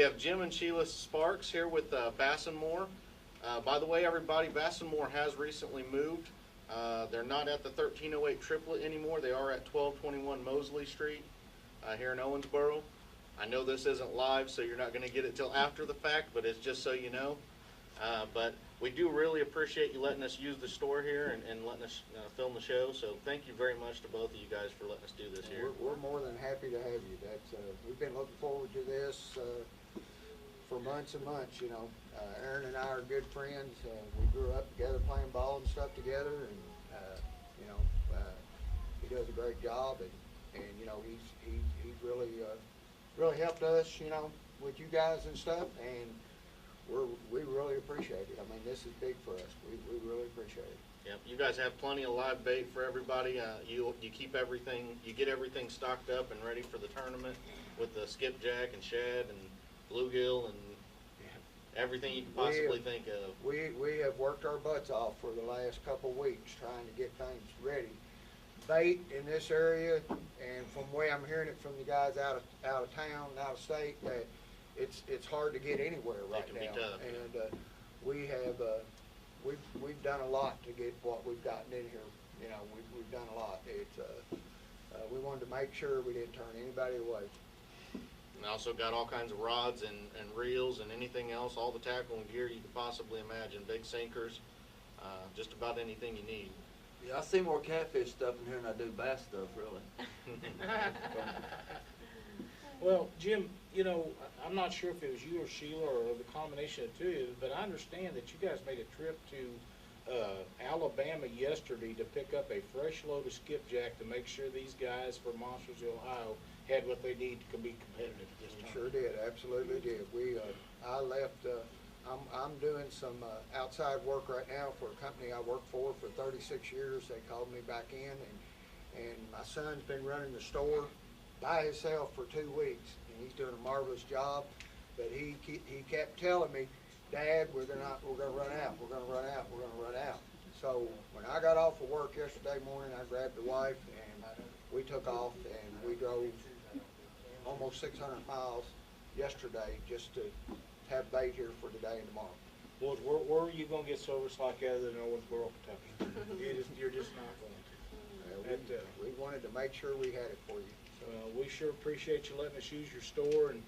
have Jim and Sheila Sparks here with Bass and More. By the way, everybody, Bass and More has recently moved. They're not at the 1308 Triplet anymore. They are at 1221 Mosley Street here in Owensboro. I know this isn't live, so you're not going to get it till after the fact, but it's just so you know. But we do really appreciate you letting us use the store here and letting us film the show. So thank you very much to both of you guys for letting us do this here. We're more than happy to have you. We've been looking forward to this for months and months. You know, Aaron and I are good friends. We grew up together playing ball and stuff together, and you know, he does a great job, and you know, he's really helped us, you know, with you guys and stuff, and we really appreciate it. I mean, this is big for us. We really appreciate it. Yep, you guys have plenty of live bait for everybody. You keep everything, you get everything stocked up and ready for the tournament with the skipjack and shad and bluegill and everything you can possibly think of. We have worked our butts off for the last couple of weeks trying to get things ready. Bait in this area, and from the way I'm hearing it from the guys out of town, out of state, that it's hard to get anywhere right now. It can be tough. And we've done a lot to get what we've gotten in here. You know, we've done a lot. We wanted to make sure we didn't turn anybody away. And also got all kinds of rods and reels and anything else, all the tackle and gear you could possibly imagine, big sinkers, just about anything you need. Yeah, I see more catfish stuff in here than I do bass stuff, really. Well, Jim, you know, I'm not sure if it was you or Sheila or the combination of two, but I understand that you guys made a trip to Alabama yesterday to pick up a fresh load of skipjack to make sure these guys from Monstersville, Ohio, had what they need to be competitive at this time. Sure did, absolutely did. I left. I'm doing some outside work right now for a company I worked for 36 years. They called me back in, and my son's been running the store by himself for 2 weeks, and he's doing a marvelous job. But he kept telling me, Dad, we're gonna run out. We're gonna run out. We're gonna run out. So when I got off of work yesterday morning, I grabbed the wife and we took off, and we drove almost 600 miles yesterday just to have bait here for today and tomorrow. Well, where are you going to get service like other than Owensboro, Kentucky? You're just not going to. We wanted to make sure we had it for you. So. We sure appreciate you letting us use your store, and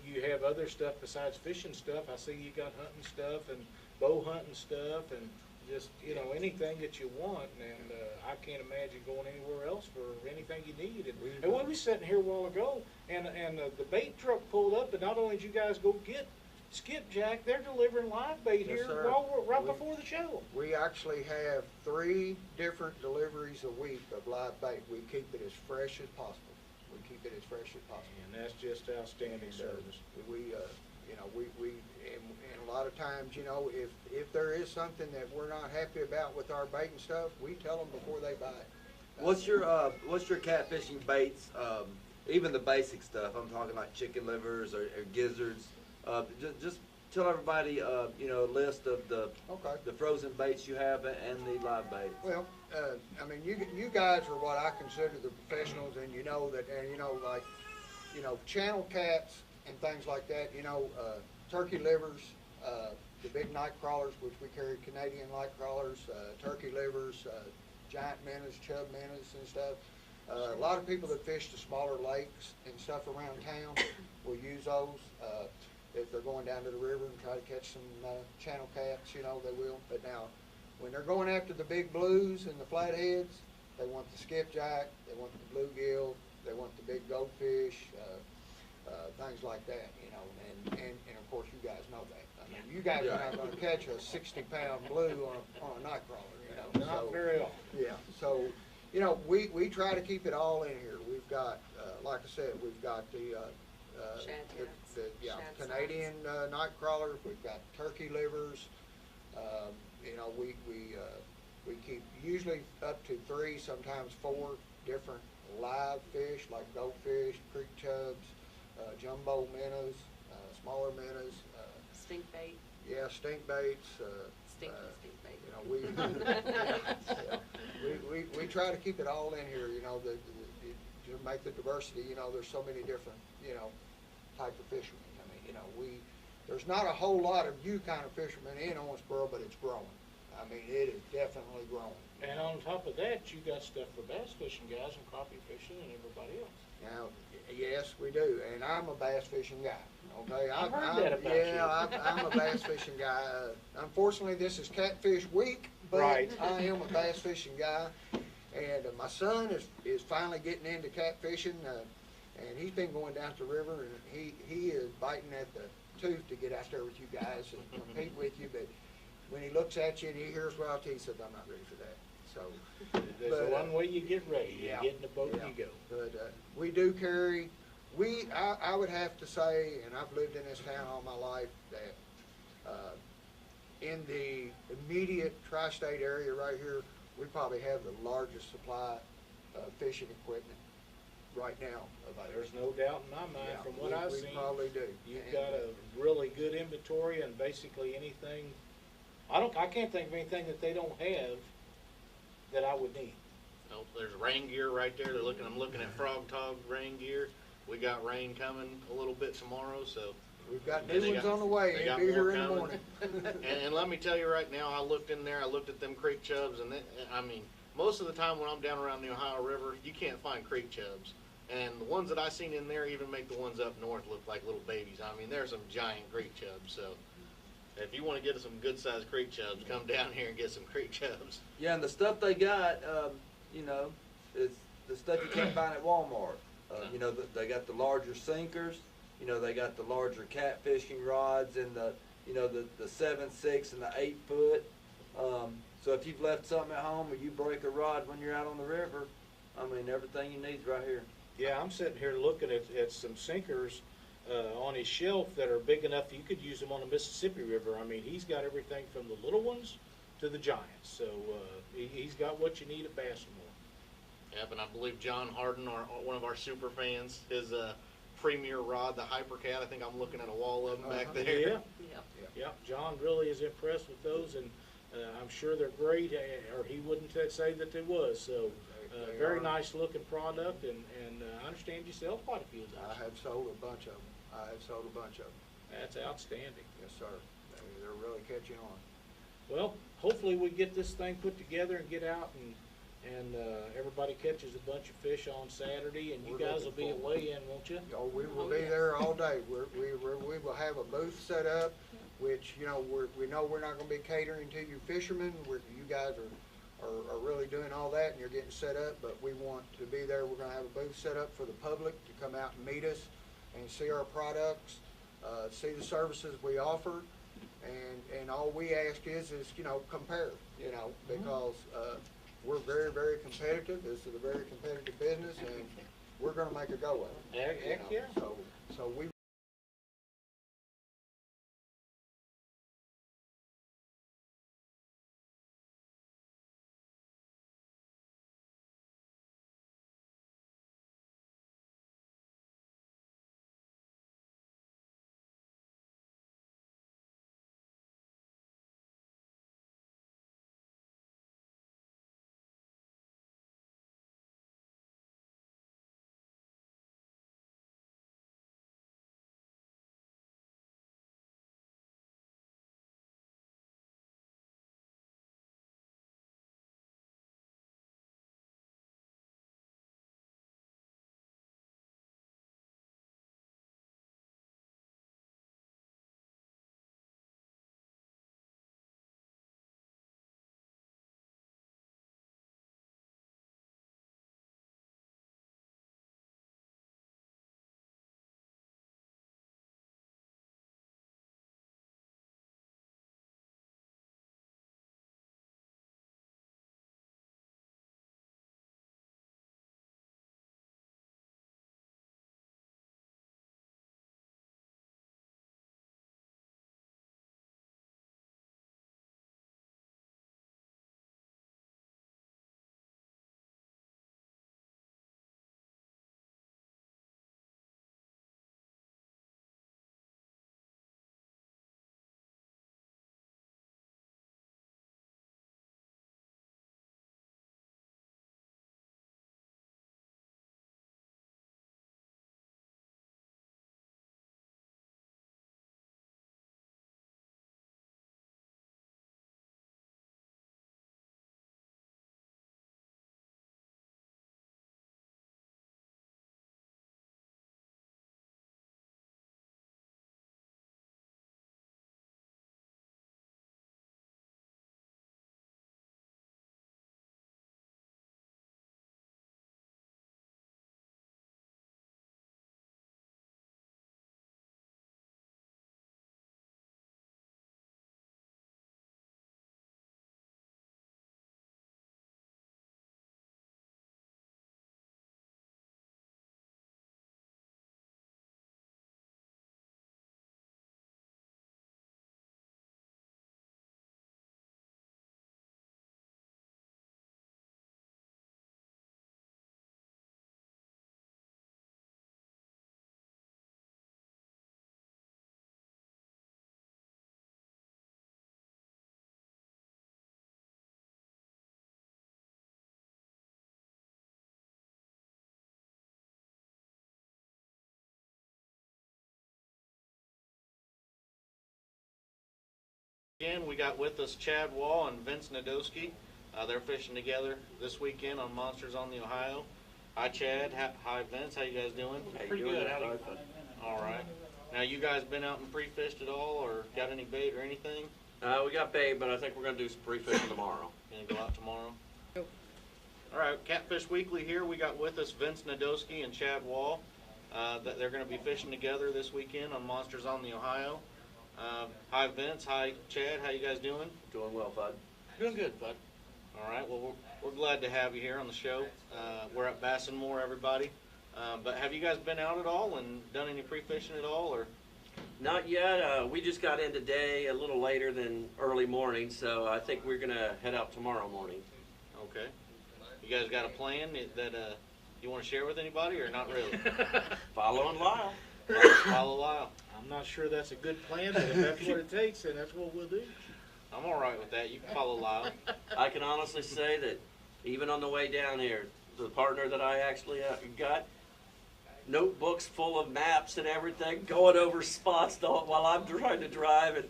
you have other stuff besides fishing stuff. I see you got hunting stuff and bow hunting stuff and just, you know, anything that you want, and I can't imagine going anywhere else for anything you need. And we were sitting here a while ago, and the bait truck pulled up, and not only did you guys go get skipjack, they're delivering live bait Yes, here sir. right before the show. We actually have 3 different deliveries a week of live bait. We keep it as fresh as possible. And that's just outstanding service. And a lot of times, you know, if there is something that we're not happy about with our bait and stuff, we tell them before they buy it. What's your catfishing baits? Even the basic stuff. I'm talking like chicken livers or gizzards. Just tell everybody, you know, a list of the frozen baits you have and the live baits. Well, I mean, you guys are what I consider the professionals, and you know that, and you know, like, you know, channel cats and things like that. You know, turkey livers, the big night crawlers, which we carry Canadian night crawlers, turkey livers, giant minnows, chub minnows and stuff. A lot of people that fish the smaller lakes and stuff around town will use those. If they're going down to the river and try to catch some channel cats, you know, they will. But now, when they're going after the big blues and the flatheads, they want the skipjack, they want the bluegill, they want the big goldfish, things like that, you know. And of course, you guys know that. I mean, you guys are not going to catch a 60-pound blue on a night crawler, you know. Not very often. Yeah. So, you know, we try to keep it all in here. We've got, like I said, we've got the Canadian night crawlers. We've got turkey livers. You know, we keep usually up to 3, sometimes 4 different live fish like goldfish, creek chubs, jumbo minnows, smaller minnows. Stink bait. Yeah, stink baits. Stink bait. You know, we try to keep it all in here. You know, to make the diversity. You know, there's so many different, you know, type of fishermen. I mean, there's not a whole lot of you kind of fishermen in Owensboro, but it's growing. I mean, it is definitely growing. And on top of that, you got stuff for bass fishing guys and crappie fishing and everybody else. Now, yes, we do, and I'm a bass fishing guy. Okay, I've heard that about you. Yeah, I'm a bass fishing guy. Unfortunately, this is Catfish Week, but Right. I am a bass fishing guy, and my son is finally getting into catfishing, and he's been going down to the river, and he is biting at the tooth to get out there with you guys and compete with you, but when he looks at you and he hears royalty, he says, "I'm not ready for that." So, There's one way you get ready. You yeah, get in the boat yeah. and you go. But we do carry. I would have to say, and I've lived in this town all my life, that in the immediate tri-state area right here, we probably have the largest supply of fishing equipment right now available. There's no doubt in my mind, Yeah, from what we- I've we seen. probably do. You've And, got a really good inventory and basically anything. I can't think of anything that they don't have that I would need. Oh, there's rain gear right there. I'm looking at Frog Tog rain gear. We got rain coming a little bit tomorrow, so. We've got And new they ones got- on the way. they They'll got be more here in the coming. morning. And let me tell you right now, I looked in there, I looked at them creek chubs, and I mean, most of the time when I'm down around the Ohio River, you can't find creek chubs. And the ones that I seen in there even make the ones up north look like little babies. I mean, there's some giant creek chubs, so if you want to get some good sized creek chubs, come down here and get some creek chubs. Yeah, and the stuff they got, is the stuff you can't find at Walmart. They got the larger sinkers. They got the larger catfishing rods and the 7, 6, and the 8 foot. So if you've left something at home or you break a rod when you're out on the river, I mean, everything you need's right here. Yeah, I'm sitting here looking at some sinkers on his shelf that are big enough you could use them on the Mississippi River. I mean, he's got everything from the little ones to the giants. So he's got what you need at Bassmore. Yep, and I believe John Harden, one of our super fans, his premier rod, the Hypercat. I think I'm looking at a wall of them back there. Yeah, Yeah. yeah. John really is impressed with those, and I'm sure they're great, or he wouldn't say that they was. So They very are. nice looking product, and I understand you sell quite a few of I those. have sold a bunch of them. That's outstanding. Yes, sir. They're really catching on. Well, hopefully we get this thing put together and get out and everybody catches a bunch of fish on Saturday, and you We're guys will looking be forward. away in, won't you? Oh, we will Oh, be yes. there all day. We will have a booth set up, which, we know we're not gonna be catering to you fishermen. You guys are really doing all that and you're getting set up, but we want to be there. We're gonna have a booth set up for the public to come out and meet us and see our products, see the services we offer. And all we ask is compare, because, we're very, very competitive. This is a very competitive business and we're gonna make a go of it. Heck yeah. So we Again, we got with us Chad Waugh and Vince Nadosky. They're fishing together this weekend on Monsters on the Ohio. Hi, Chad. Hi, Vince. How you guys doing? Pretty good. All right. Now, you guys been out and pre-fished at all, or got any bait or anything? We got bait, but I think we're going to do some pre-fishing tomorrow. Gonna go out tomorrow? All right, Catfish Weekly here. We got with us Vince Nadosky and Chad Waugh. That they're going to be fishing together this weekend on Monsters on the Ohio. Hi, Vince. Hi, Chad. How you guys doing? Doing well, bud. Doing good, bud. All right. Well, we're glad to have you here on the show. We're at Bass and More, everybody. But have you guys been out at all and done any pre-fishing at all, or? Not yet. We just got in today a little later than early morning, so I think we're going to head out tomorrow morning. Okay. You guys got a plan that you want to share with anybody, or not really? Following Lyle. Follow Lyle. I'm not sure that's a good plan, but if that's what it takes, then that's what we'll do. I'm all right with that. You can follow Lyle. I can honestly say that even on the way down here, the partner that I actually got, notebooks full of maps and everything, going over spots while I'm trying to drive. And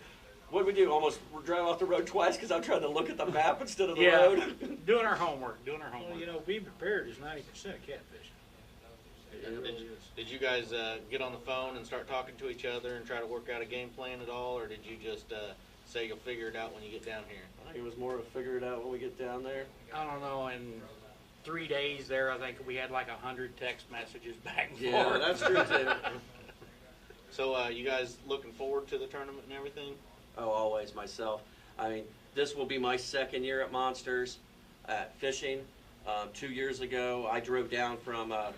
what we do, almost we're driving off the road twice because I'm trying to look at the map instead of the road. Doing our homework. Well, you know, being prepared is 90% of catfishing. It really is. Did you guys get on the phone and start talking to each other and try to work out a game plan at all, or did you just say you'll figure it out when you get down here? I think it was more of a figure it out when we get down there. I don't know, in 3 days there, I think we had like 100 text messages back and Yeah, forth. that's true too. So you guys looking forward to the tournament and everything? Oh, always myself. I mean, this will be my second year at Monsters fishing. 2 years ago, I drove down from out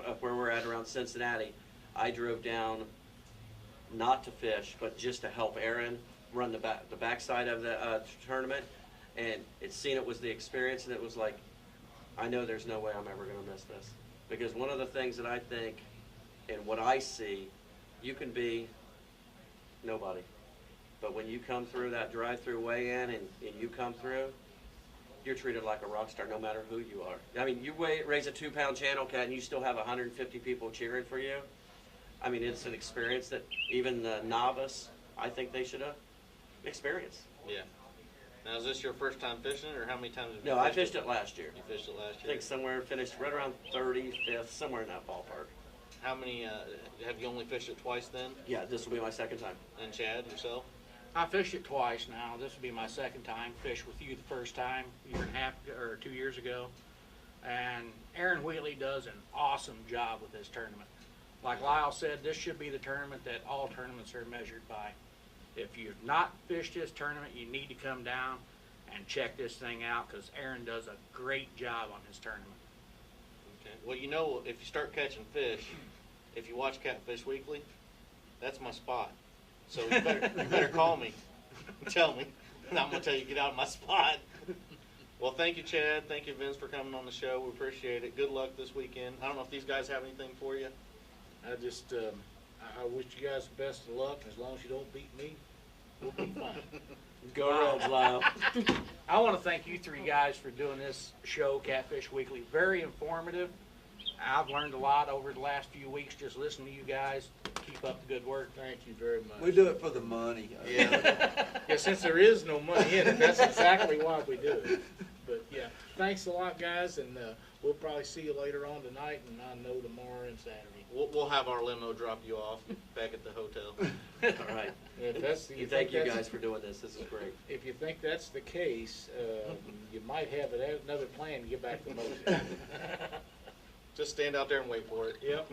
up where we're at around Cincinnati. I drove down not to fish, but just to help Aaron run the backside of the tournament. And it was the experience, and it was like, I know there's no way I'm ever going to miss this. Because one of the things that I think, and what I see, you can be nobody. But when you come through that drive-through weigh-in and you come through, you're treated like a rock star no matter who you are. I mean, you raise a 2-pound channel cat and you still have 150 people cheering for you. I mean, it's an experience that even the novice, I think they should have experienced. Yeah. Now, is this your first time fishing, or how many times have you No, fished I fished it last year. You fished it last I year? think somewhere finished right around 35th, somewhere in that ballpark. How many, have you only fished it twice then? Yeah, this will be my second time. And Chad, yourself? I fished it twice now. This will be my second time. Fished with you the first time, 2 years ago. And Aaron Wheatley does an awesome job with this tournament. Like Lyle said, this should be the tournament that all tournaments are measured by. If you've not fished this tournament, you need to come down and check this thing out, because Aaron does a great job on his tournament. Okay. Well, you know, if you start catching fish, if you watch Catfish Weekly, that's my spot. So you better call me and tell me. And I'm going to tell you, get out of my spot. Well, thank you, Chad. Thank you, Vince, for coming on the show. We appreciate it. Good luck this weekend. I don't know if these guys have anything for you. I just, I wish you guys the best of luck. As long as you don't beat me, we'll be fine. Go Reds, Lyle. I want to thank you three guys for doing this show, Catfish Weekly. Very informative. I've learned a lot over the last few weeks just listening to you guys. Keep up the good work. Thank you very much. We do it for the money. Yeah. Yeah, since there is no money in it, that's exactly why we do it. But yeah, thanks a lot, guys, and we'll probably see you later on tonight, and I know tomorrow and Saturday. We'll have our limo drop you off back at the hotel. All right. If that's, Thank you guys for doing this. This is great. If you think that's the case, you might have another plan to get back to MotO. Just stand out there and wait for it. Yep.